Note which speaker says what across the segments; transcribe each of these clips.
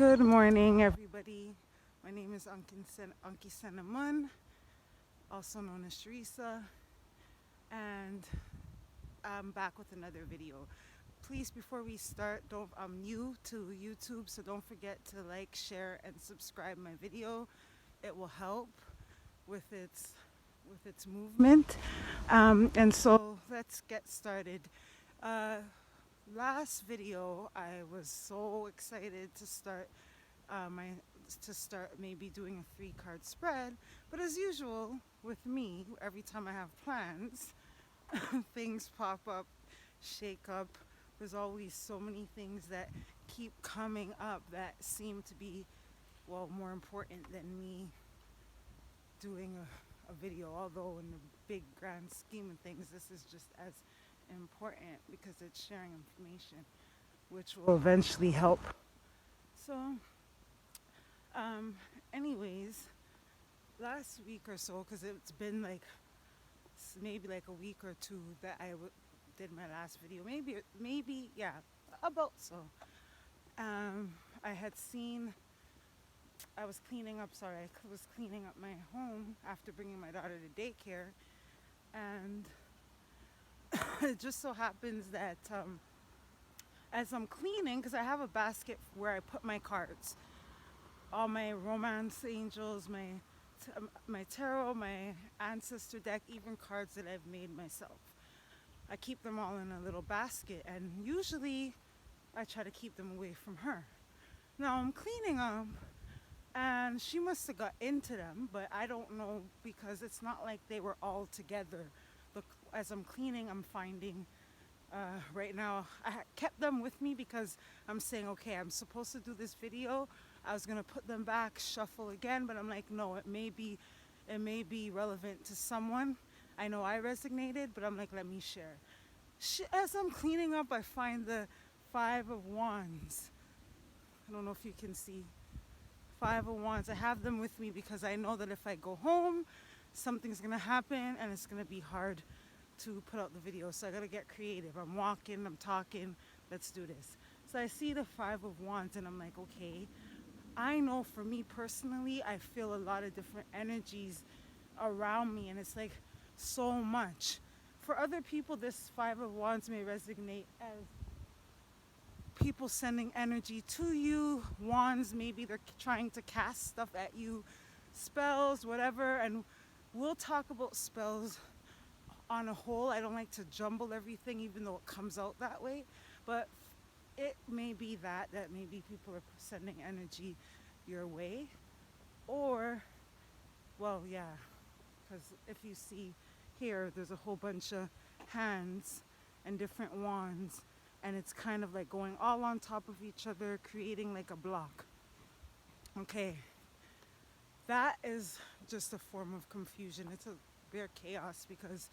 Speaker 1: Good morning, everybody. My name is Ancestor, also known as Teresa, and I'm back with another video. Please, before we start, I'm new to YouTube, so don't forget to like, share, and subscribe my video. It will help with its movement. And so let's get started. Uh, Last video, I was so excited to start maybe doing a 3-card spread, but as usual with me, every time I have plans, things pop up, shake up. There's always so many things that keep coming up that seem to be, well, more important than me doing a video, although in the big grand scheme of things, this is just as important because it's sharing information which will eventually help. So anyways, last week or so, because it's been like maybe like a week or two that did my last video, maybe yeah, about so. I had seen, I was cleaning up, sorry, I was cleaning up my home after bringing my daughter to daycare, and it just so happens that as I'm cleaning, because I have a basket where I put my cards, all my romance angels, my tarot, my ancestor deck, even cards that I've made myself. I keep them all in a little basket, and usually I try to keep them away from her. Now I'm cleaning them, and she must have got into them, but I don't know because it's not like they were all together. Look, as I'm cleaning, I'm finding right now, I kept them with me because I'm saying, okay, I'm supposed to do this video. I was gonna put them back, shuffle again, but I'm like, no, it may be relevant to someone. I know I resonated, but I'm like, let me share. As I'm cleaning up, I find the 5 of Wands. I don't know if you can see. 5 of Wands. I have them with me because I know that if I go home, something's gonna happen and it's gonna be hard to put out the video. So I gotta get creative. I'm walking, I'm talking, let's do this. So I see the 5 of Wands and I'm like, okay, I know for me personally, I feel a lot of different energies around me, and it's like so much. For other people, this 5 of Wands may resonate as people sending energy to you. Wands, maybe they're trying to cast stuff at you, spells, whatever, and we'll talk about spells on a whole. I don't like to jumble everything, even though it comes out that way, but it may be that maybe people are sending energy your way, or, well, yeah, because if you see here, there's a whole bunch of hands and different wands, and it's kind of like going all on top of each other, creating like a block. Okay, that is just a form of confusion. It's a bare chaos because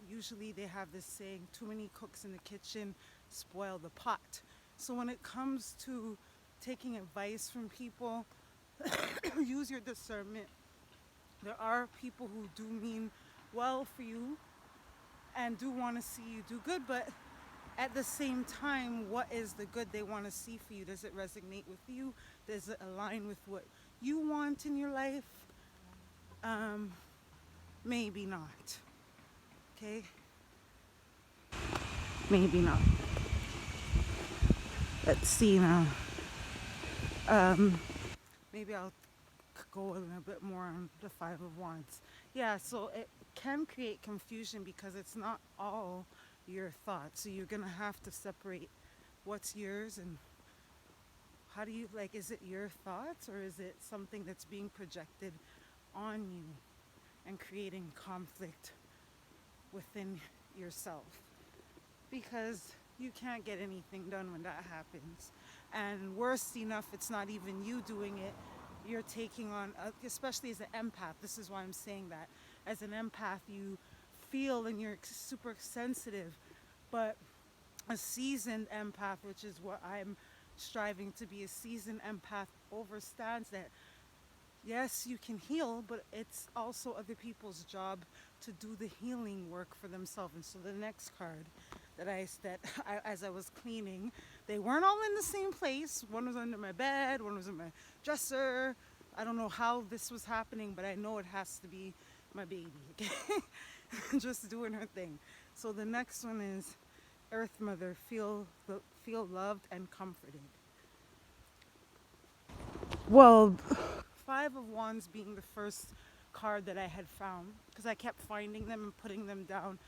Speaker 1: usually they have this saying, too many cooks in the kitchen spoil the pot. So when it comes to taking advice from people, use your discernment. There are people who do mean well for you and do want to see you do good, but at the same time, what is the good they want to see for you? Does it resonate with you? Does it align with what you want in your life? Maybe not. Okay? Maybe not. Let's see now. Maybe I'll go a little bit more on the 5 of Wands. Yeah, so it can create confusion because it's not all your thoughts. So you're gonna have to separate what's yours and how do you, like, is it your thoughts or is it something that's being projected on you and creating conflict within yourself? Because you can't get anything done when that happens. And worse enough, it's not even you doing it. You're taking on, especially as an empath, this is why I'm saying that. As an empath, you feel and you're super sensitive. But a seasoned empath, which is what I'm striving to be, a seasoned empath understands that yes, you can heal, but it's also other people's job to do the healing work for themselves. And so the next card that I as I was cleaning, They weren't all in the same place. One was under my bed, one was in my dresser. I don't know how this was happening, but I know it has to be my baby, okay? Just doing her thing. So the next one is Earth Mother, feel loved and comforted. Well, Five of Wands being the first card that I had found, because I kept finding them and putting them down,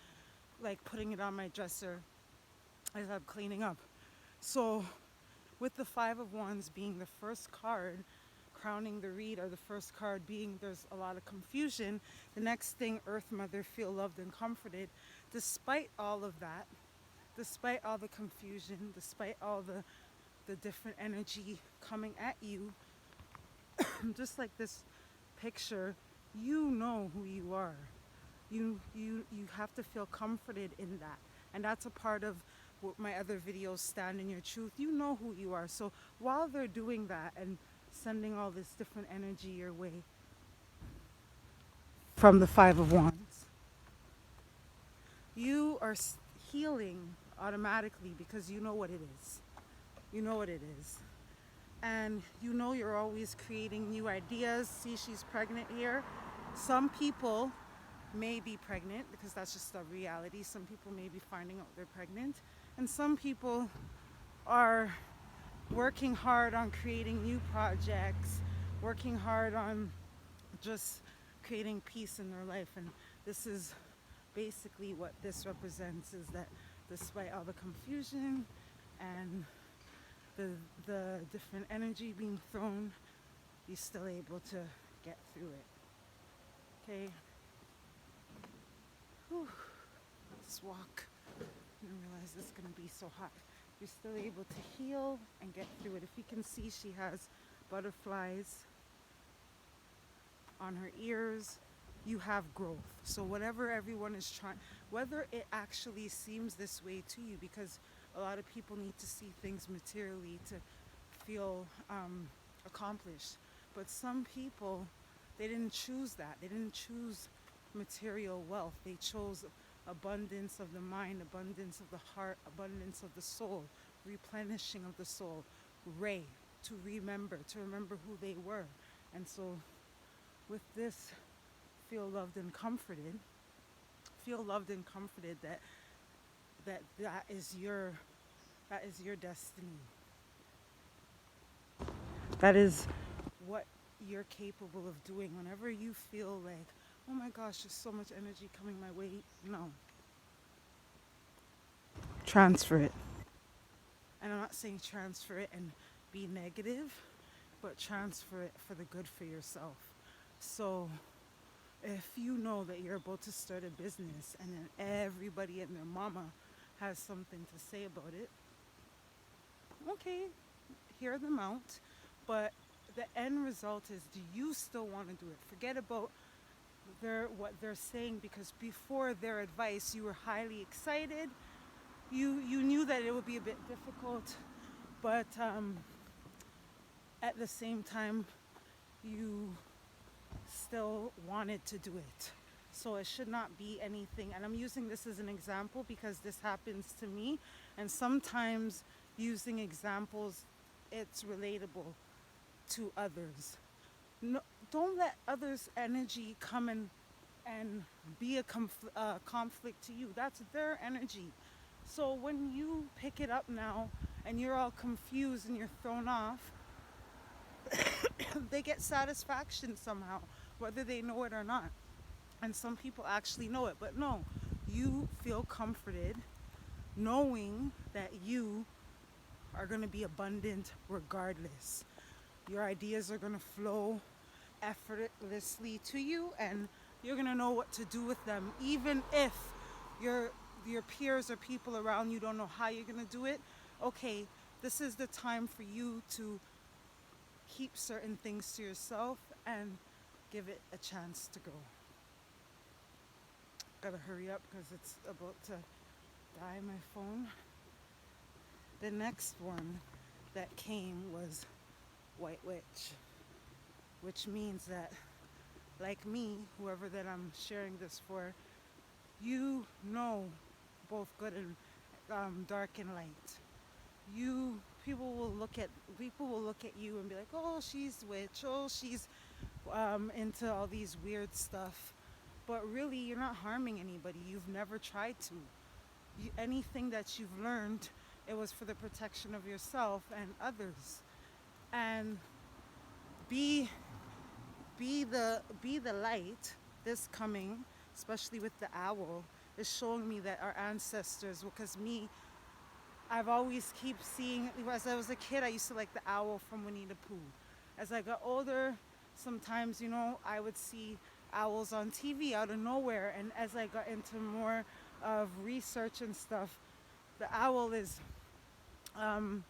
Speaker 1: like putting it on my dresser as I'm cleaning up. So, with the Five of Wands being the first card, crowning the read, or the first card being there's a lot of confusion, the next thing, Earth Mother, feel loved and comforted. Despite all of that, despite all the confusion, despite all the different energy coming at you, just like this picture, you know who you are. You have to feel comforted in that. And that's a part of what my other videos, Stand in Your Truth. You know who you are. So while they're doing that and sending all this different energy your way from the Five of Wands, you are healing automatically because you know what it is. You know what it is. And you know you're always creating new ideas. See, she's pregnant here. Some people may be pregnant because that's just a reality. Some people may be finding out they're pregnant. And some people are working hard on creating new projects, working hard on just creating peace in their life. And this is basically what this represents, is that despite all the confusion and the different energy being thrown, you're still able to get through it. Okay? Whew. Let's walk. I didn't realize it's going to be so hot. You're still able to heal and get through it. If you can see, she has butterflies on her ears. You have growth. So whatever everyone is trying, whether it actually seems this way to you, because a lot of people need to see things materially to feel accomplished. But some people, they didn't choose that. They didn't choose material wealth. They chose abundance of the mind, abundance of the heart, abundance of the soul, replenishing of the soul, Ray, to remember who they were. And so with this, feel loved and comforted. Feel loved and comforted that is your destiny. That is what you're capable of doing. Whenever you feel like, oh my gosh, there's so much energy coming my way, no. Transfer it. And I'm not saying transfer it and be negative, but transfer it for the good for yourself. So if you know that you're about to start a business and then everybody and their mama has something to say about it, okay, hear them out. But the end result is, do you still want to do it? Forget about what they're saying, because before their advice you were highly excited. You knew that it would be a bit difficult, but at the same time you still wanted to do it. So it should not be anything, and I'm using this as an example because this happens to me, and sometimes using examples, it's relatable to others. No, don't let others' energy come and be a conflict to you. That's their energy. So when you pick it up now and you're all confused and you're thrown off, they get satisfaction somehow, whether they know it or not. And some people actually know it, but no, you feel comforted knowing that you are going to be abundant regardless. Your ideas are going to flow effortlessly to you, and you're going to know what to do with them, even if your peers or people around you don't know how you're going to do it. Okay, this is the time for you to keep certain things to yourself and give it a chance to go. Gotta hurry up because it's about to die, my phone. The next one that came was White Witch, which means that, like me, whoever that I'm sharing this for, you know both good and dark and light. you people will look at you and be like, oh, she's witch, oh, she's into all these weird stuff. But really, you're not harming anybody. You've never tried to. Anything that you've learned, it was for the protection of yourself and others. And be be the light. This coming, especially with the owl, is showing me that our ancestors, because me, I've always keep seeing, as I was a kid, I used to like the owl from Winnie the Pooh. As I got older, sometimes, I would see owls on TV out of nowhere. And as I got into more of research and stuff, the owl is, um,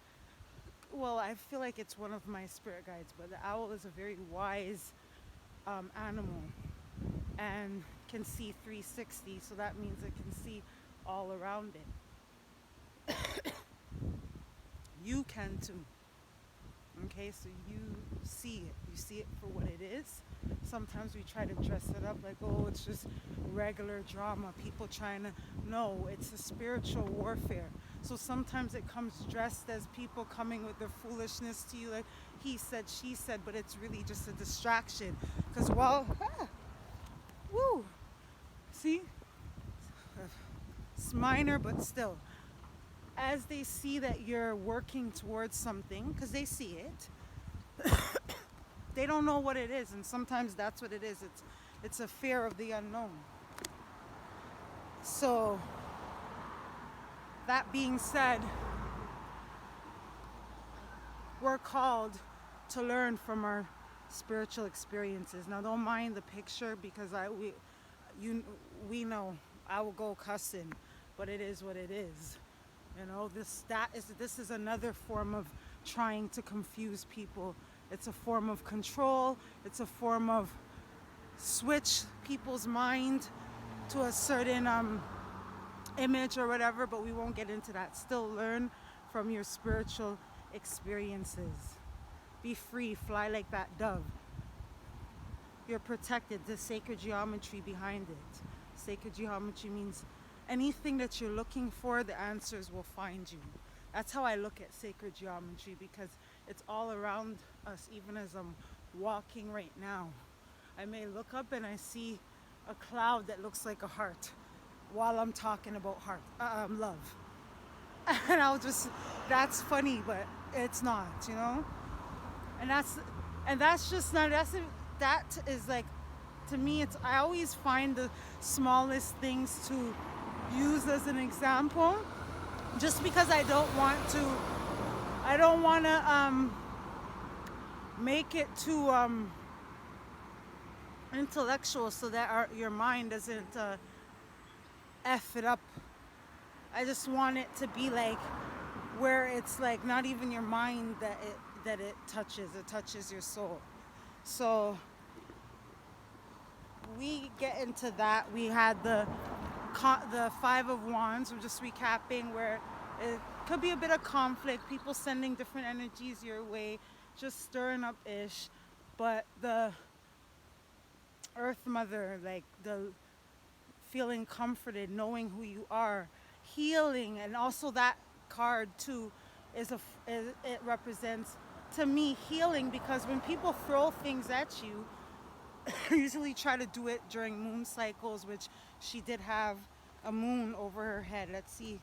Speaker 1: well, I feel like it's one of my spirit guides, but the owl is a very wise animal and can see 360. So that means it can see all around it. You can too. Okay, so you see it. You see it for what it is. Sometimes we try to dress it up like, oh, it's just regular drama. People trying to. No, it's a spiritual warfare. So sometimes it comes dressed as people coming with their foolishness to you, like he said, she said, but it's really just a distraction. Because woo, see? It's minor, but still. As they see that you're working towards something, because they see it, they don't know what it is, and sometimes that's what it is. It's a fear of the unknown. So that being said, we're called to learn from our spiritual experiences. Now, don't mind the picture because we know I will go cussing, but it is what it is. This is another form of trying to confuse people. It's a form of control. It's a form of switch people's mind to a certain image or whatever, but we won't get into that. Still learn from your spiritual experiences. Be free, fly like that dove. You're protected. The sacred geometry behind it. Sacred geometry means anything that you're looking for, the answers will find you. That's how I look at sacred geometry, because it's all around us, even as I'm walking right now. I may look up and I see a cloud that looks like a heart while I'm talking about love. And that's funny, but it's not. And that's just not, that is like, to me, I always find the smallest things to use as an example, just because I don't want to make it too intellectual, so that your mind doesn't F it up. I just want it to be like where it's like not even your mind that it touches your soul. So we get into that. We had the Five of Wands. We're just recapping, where it could be a bit of conflict, people sending different energies your way, just stirring up ish. But the Earth Mother, like the feeling comforted, knowing who you are, healing, and also that card too it represents, to me, healing, because when people throw things at you, usually try to do it during moon cycles, which she did have a moon over her head. Let's see.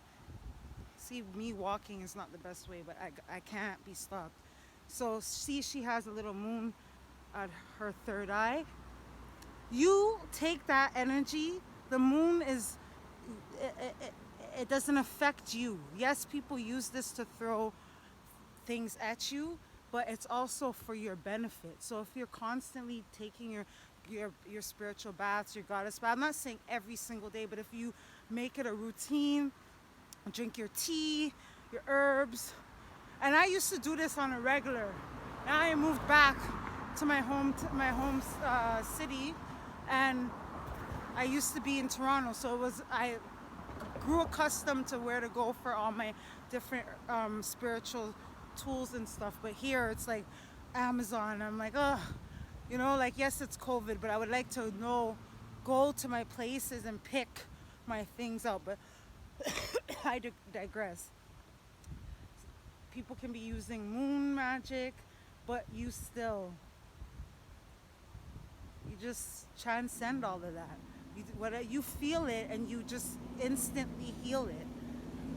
Speaker 1: See, me walking is not the best way, but I can't be stopped. So see, she has a little moon at her third eye. You take that energy. The moon it doesn't affect you. Yes, people use this to throw things at you, but it's also for your benefit. So if you're constantly taking your spiritual baths, your goddess bath, I'm not saying every single day, but if you make it a routine, drink your tea, your herbs. And I used to do this on a regular. Now I moved back to my home city, and I used to be in Toronto, so I grew accustomed to where to go for all my different spiritual tools and stuff. But here it's like Amazon. I'm like, like, yes, it's COVID, but I would like to go to my places and pick my things out. But I digress. People can be using moon magic, but you just transcend all of that. You feel it and you just instantly heal it.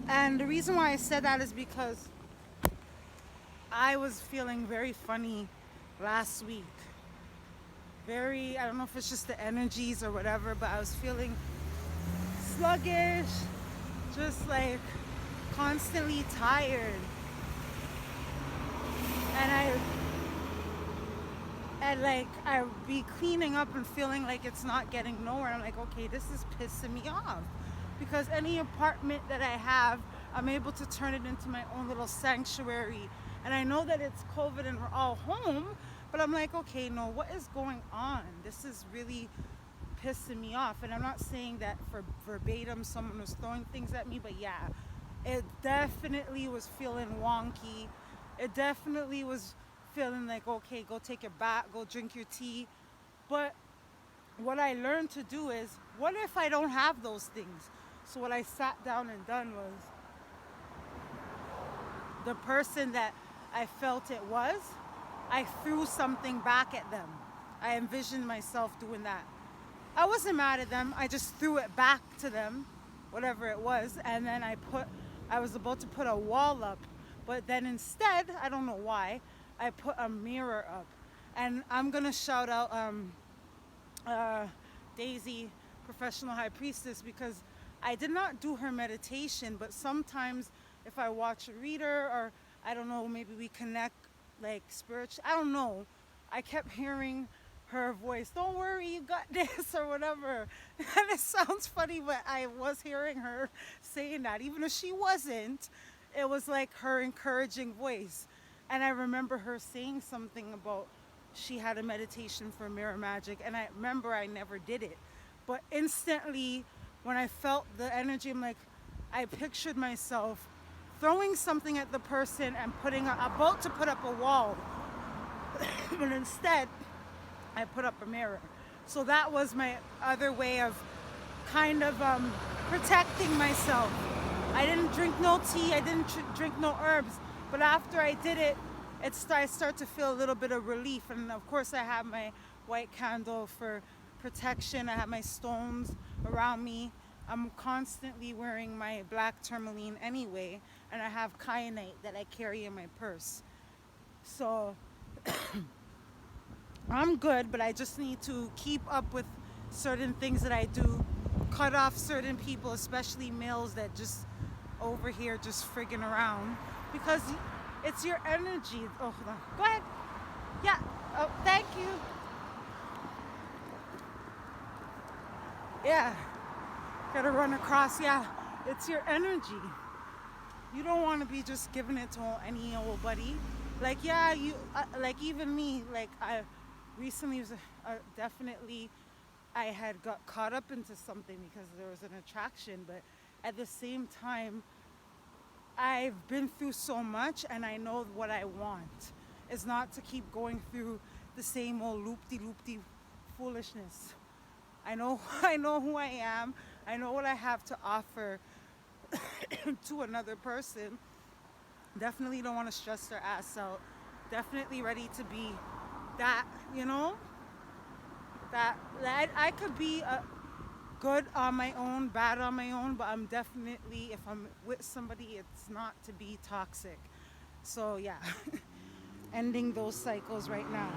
Speaker 1: And the reason why I said that is because I was feeling very funny last week. I don't know if it's just the energies or whatever, but I was feeling sluggish, just like constantly tired. And I would be cleaning up and feeling like it's not getting nowhere. I'm like, okay, this is pissing me off. Because any apartment that I have, I'm able to turn it into my own little sanctuary. And I know that it's COVID and we're all home, but I'm like, okay, no, what is going on? This is really pissing me off. And I'm not saying that for verbatim someone was throwing things at me, but yeah, it definitely was feeling wonky. It definitely was feeling like, okay, go take a bath, go drink your tea. But what I learned to do is, what if I don't have those things? So what I sat down and done was, the person that I felt it was, I threw something back at them. I envisioned myself doing that. I wasn't mad at them. I just threw it back to them, whatever it was, and then I was about to put a wall up, but then instead, I don't know why, I put a mirror up. And I'm gonna shout out Daisy, professional high priestess, because I did not do her meditation, but sometimes if I watch a reader, or I don't know, maybe we connect like spiritual, I don't know, I kept hearing her voice, don't worry, you got this, or whatever. And it sounds funny, but I was hearing her saying that, even if she wasn't. It was like her encouraging voice. And I remember her saying something about she had a meditation for mirror magic, and I remember I never did it. But instantly, when I felt the energy, I'm like, I pictured myself throwing something at the person and about to put up a wall. But instead, I put up a mirror. So that was my other way of kind of protecting myself. I didn't drink no tea, I didn't drink no herbs, but after I did it, I start to feel a little bit of relief. And of course I have my white candle for protection. I have my stones around me. I'm constantly wearing my black tourmaline anyway, and I have kyanite that I carry in my purse. So I'm good, but I just need to keep up with certain things that I do. Cut off certain people, especially males that just over here just frigging around, because it's your energy. Oh, hold on. Go ahead. Yeah. Oh, thank you. Yeah. Gotta run across. Yeah. It's your energy. You don't want to be just giving it to any old buddy. Like, yeah, like even me, like I recently was definitely, I had got caught up into something because there was an attraction, but at the same time, I've been through so much, and I know what I want is not to keep going through the same old loopty foolishness. I know who I am. I know what I have to offer to another person. Definitely don't want to stress their ass out. Definitely ready to be that, that I could be good on my own, bad on my own, but I'm definitely, if I'm with somebody, it's not to be toxic. So yeah, ending those cycles right now.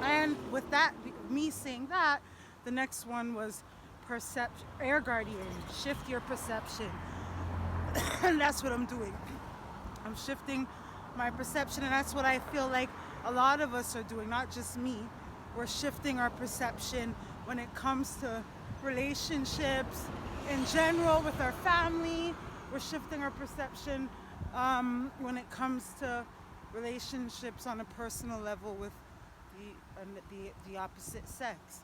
Speaker 1: And with that, me saying that, the next one was air guardian, shift your perception. And that's what I'm doing. I'm shifting my perception, and that's what I feel like a lot of us are doing, not just me. We're shifting our perception when it comes to relationships in general with our family. We're shifting our perception when it comes to relationships on a personal level with the opposite sex.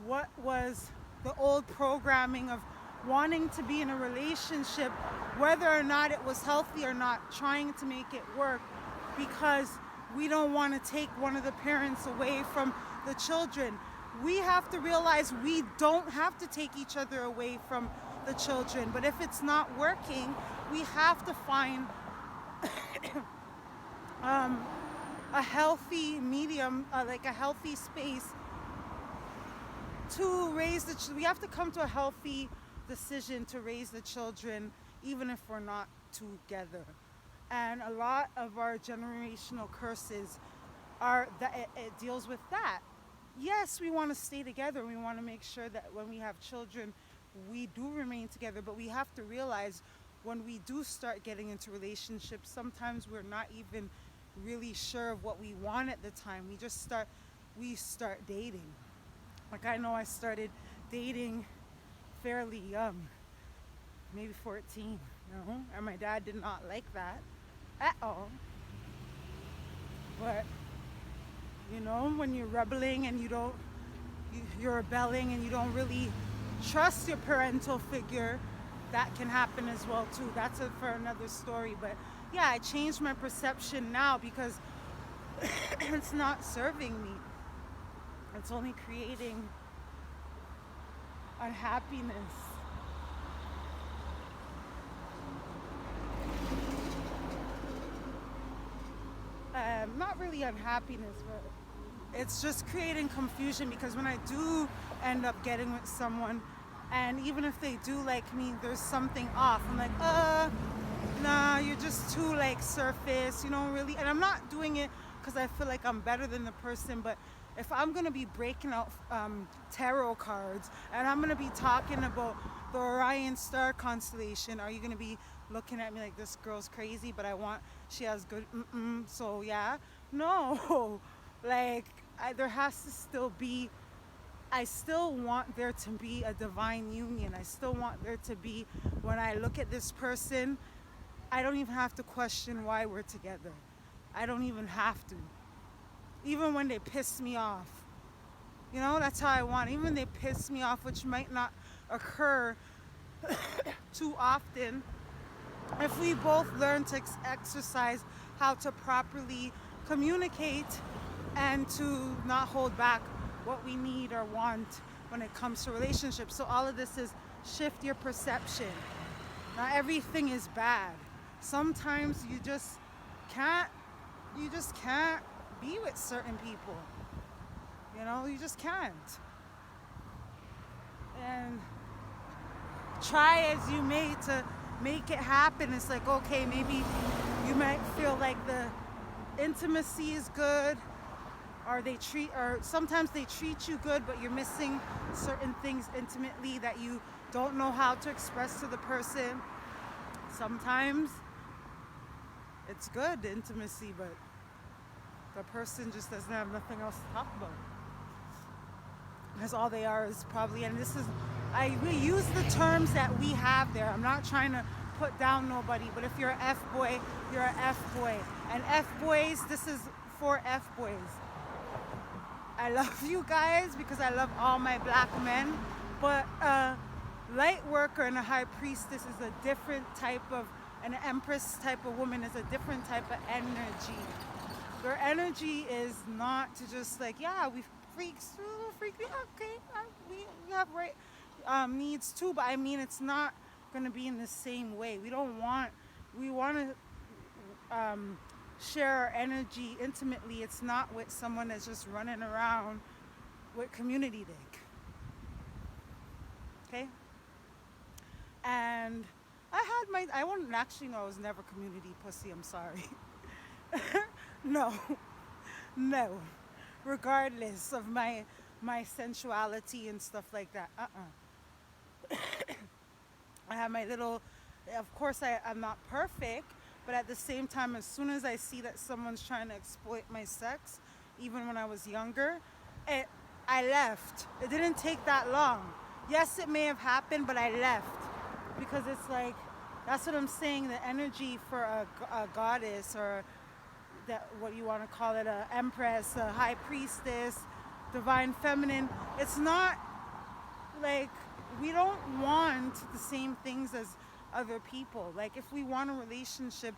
Speaker 1: What was the old programming of wanting to be in a relationship, whether or not it was healthy or not, trying to make it work because we don't want to take one of the parents away from the children. We have to realize we don't have to take each other away from the children, but if it's not working, we have to find um, a healthy medium, like a healthy space to raise we have to come to a healthy decision to raise the children, even if we're not together. And a lot of our generational curses are that it deals with that. Yes, we want to stay together. We want to make sure that when we have children, we do remain together. But we have to realize when we do start getting into relationships, sometimes we're not even really sure of what we want at the time. We start dating. Like I know I started dating fairly young, maybe 14, and my dad did not like that at all. But when you're rebelling and you're rebelling and you don't really trust your parental figure, that can happen as well too. That's for another story. But yeah, I changed my perception now because it's not serving me. It's only creating unhappiness. Not really unhappiness, but it's just creating confusion because when I do end up getting with someone, and even if they do like me, there's something off. I'm like, nah, you're just too like surface, really. And I'm not doing it because I feel like I'm better than the person, but if I'm going to be breaking out tarot cards and I'm going to be talking about the Orion star constellation, are you going to be looking at me like this girl's crazy, but she has good, so yeah? No, like there has to still be, I still want there to be a divine union. I still want there to be, when I look at this person, I don't even have to question why we're together. I don't even have to. Even when they piss me off. That's how I want. Even when they piss me off, which might not occur too often, if we both learn to exercise how to properly communicate and to not hold back what we need or want when it comes to relationships. So all of this is shift your perception. Not everything is bad. Sometimes you just can't be with certain people. You just can't. And try as you may to make it happen. It's like, okay, maybe you might feel like the intimacy is good, or sometimes they treat you good, but you're missing certain things intimately that you don't know how to express to the person. Sometimes it's good, the intimacy, but the person just doesn't have nothing else to talk about. Because all they are is probably, and we use the terms that we have there. I'm not trying to put down nobody, but if you're an F-boy, you're an F-boy. And F-boys, this is for F-boys. I love you guys because I love all my black men, but a light worker and a high priestess is a different type of, an empress type of woman is a different type of energy. Their energy is not to just like, yeah, we freaks, okay, we have right needs too, but I mean, it's not going to be in the same way. We want to share our energy intimately. It's not with someone that's just running around with community dick. Okay? And I wouldn't actually know I was never community pussy, I'm sorry. No. Regardless of my sensuality and stuff like that. I have my little, of course I'm not perfect, but at the same time, as soon as I see that someone's trying to exploit my sex, even when I was younger, I left. It didn't take that long. Yes, it may have happened, but I left. Because it's like, that's what I'm saying, the energy for a goddess, or what you want to call it, a empress, a high priestess, divine feminine. It's not like, we don't want the same things as other people. Like, if we want a relationship,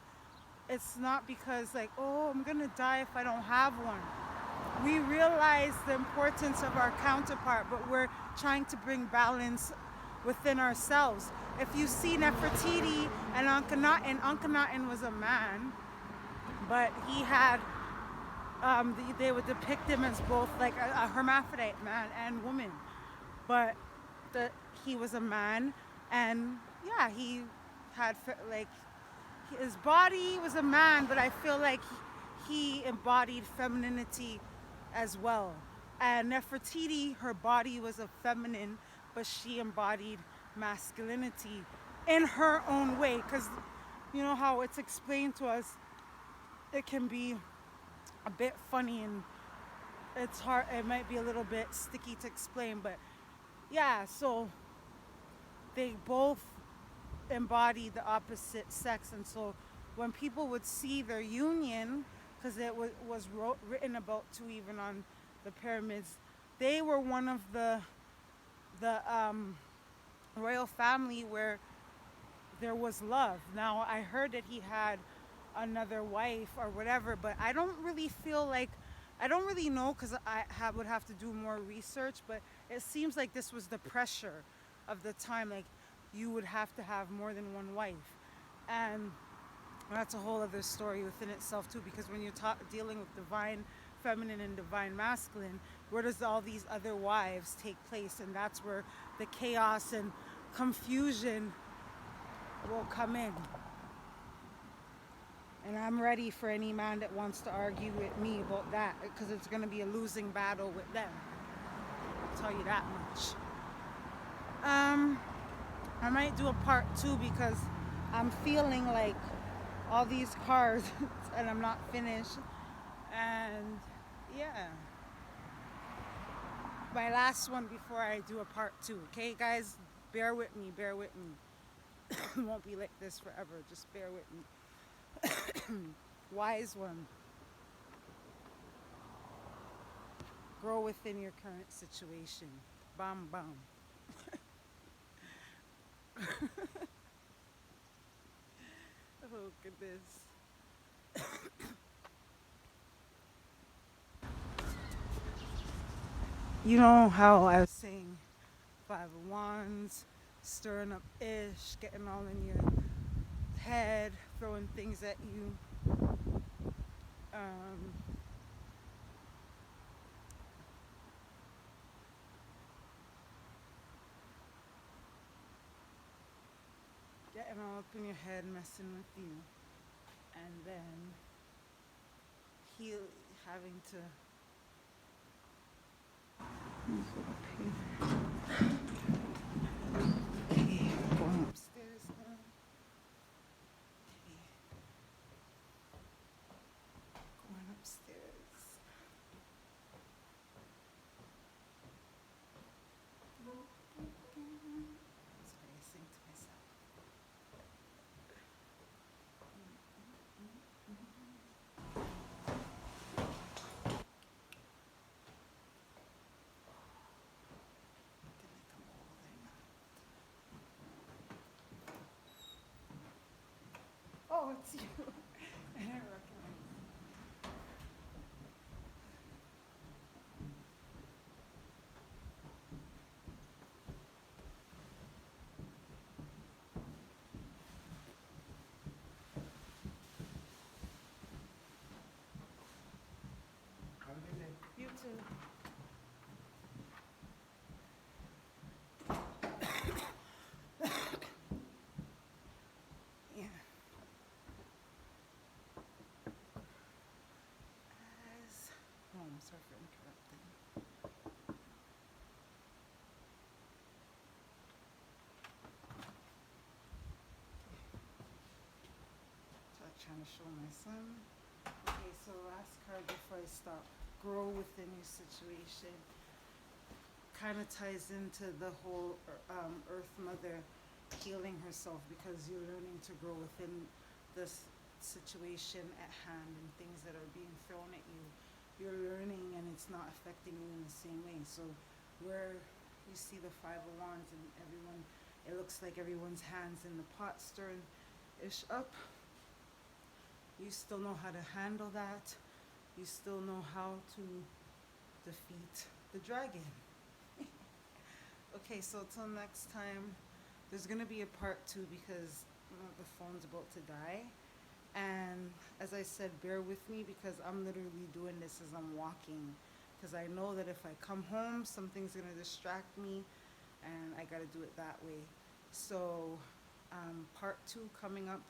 Speaker 1: it's not because like, oh, I'm gonna die if I don't have one. We realize the importance of our counterpart, but we're trying to bring balance within ourselves. if you see Nefertiti and Akhenaten was a man, but he had they would depict him as both like a hermaphrodite, man and woman, but the he was a man, and yeah, he had like his body was a man, but I feel like he embodied femininity as well. And Nefertiti, her body was a feminine, but she embodied masculinity in her own way. Because you know how it's explained to us, it can be a bit funny and it's hard. It might be a little bit sticky to explain, but yeah. So they both embody the opposite sex, and so when people would see their union, because it was written about too, even on the pyramids, they were one of the royal family where there was love. Now I heard that he had another wife or whatever, but I don't really feel like I don't really know because would have to do more research. But it seems like this was the pressure of the time. Like you would have to have more than one wife, and that's a whole other story within itself too. Because when you're dealing with divine feminine and divine masculine, where does all these other wives take place? And that's where the chaos and confusion will come in. And I'm ready for any man that wants to argue with me about that, because it's going to be a losing battle with them. I'll tell you that much. I might do a part 2 because I'm feeling like all these cards and I'm not finished. And yeah. My last one before I do a part 2. Okay, guys? Bear with me. Bear with me. It won't be like this forever. Just bear with me. Wise one. Grow within your current situation. Bam, bam. Oh, goodness. You know how I was saying Five of Wands, stirring up ish, getting all in your head, throwing things at you. Um, Getting all up in your head, messing with you. And then heal, having to okay, going upstairs now. Okay, going upstairs. Sorry, I sing to myself. Looking like I'm old or not. Oh, it's you. I didn't recognize. You too. Yeah. As oh, I'm sorry for interrupting. So I'm trying to show my son. Okay, so last card before I stop. Grow within your situation. Kind of ties into the whole Earth Mother healing herself, because you're learning to grow within this situation at hand and things that are being thrown at you. You're learning and it's not affecting you in the same way. So where you see the Five of Wands and everyone, it looks like everyone's hands in the pot stirring ish up. You still know how to handle that. You still know how to defeat the dragon. Okay, so till next time, There's gonna be a part two because the phone's about to die. And as I said, bear with me because I'm literally doing this as I'm walking. Because I know that if I come home, something's gonna distract me, and I gotta do it that way. So, part two coming up.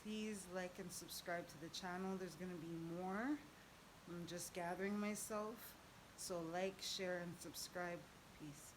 Speaker 1: Please like and subscribe to the channel. There's gonna be more. I'm just gathering myself. So, like, share, and subscribe. Peace.